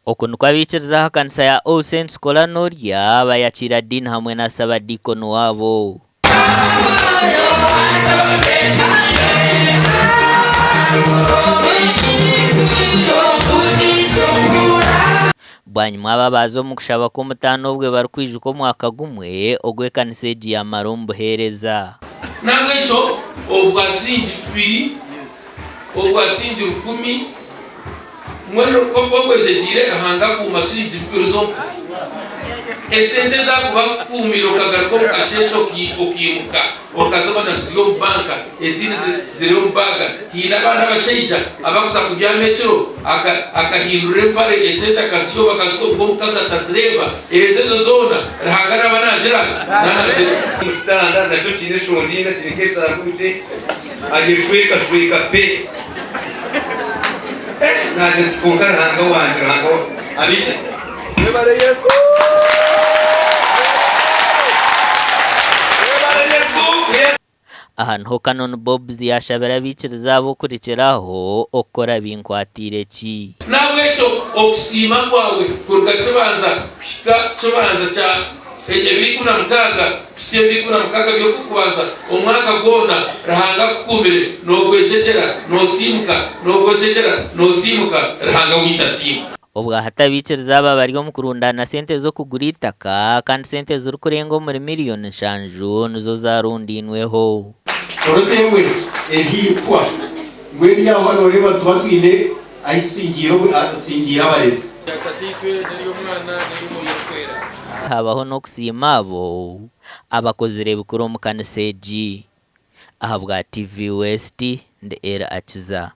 Okunu kwabikiriza kanisa ya All Saints Kolanoria bayakira dini hamwe na sabadikono wabo. Bwanyuma babazo mu kushaba ko mutano bwe barukwijuko mwaka gumwe ogwe kanisa ya Okuheereza nangecho obwasinji 2 obwasinji 10 mweno kokweze dire hanga ku masinji 2 esente za kuba kumiro kagarako kasheso okimuka okasoba na zio banka ezine zero baga hina bana basheija abakuza kujya metro akahindure pare esente akasiyo bakasiko ngomukaza tasreba ezezo zona rahagara banajira nanaze mustanda nacho chine shondina chinikesa kuti ajishweka pe na ntsikonkara hanga wanje hanga abisha ebare Yesu ahantu ho Canon Bobs yashabira bikiriza abo kurikiraho okora binkwatire ki nawecho okusima kwawe kurugacobanza cobanza cha ebikuna mukaga kusebikuna mukaga byo kubanza omwaka gona rahanga kukumire nosimuka rahanga witasimu obwa hatabikiriza aba bari mu kurundana sente zo kugura itaka kandi sente ziri kurenga muri miliyoni 5 nizo zarundinweho Orotemwe ehikwa ngwenya hano reba twatwine ayitsingiro atsingira abarezi yatatitwe nari umwana nari mu yokwera habaho no kusima abo abakozi rebukuru mu kanisa ahabwa TV West nde era akiza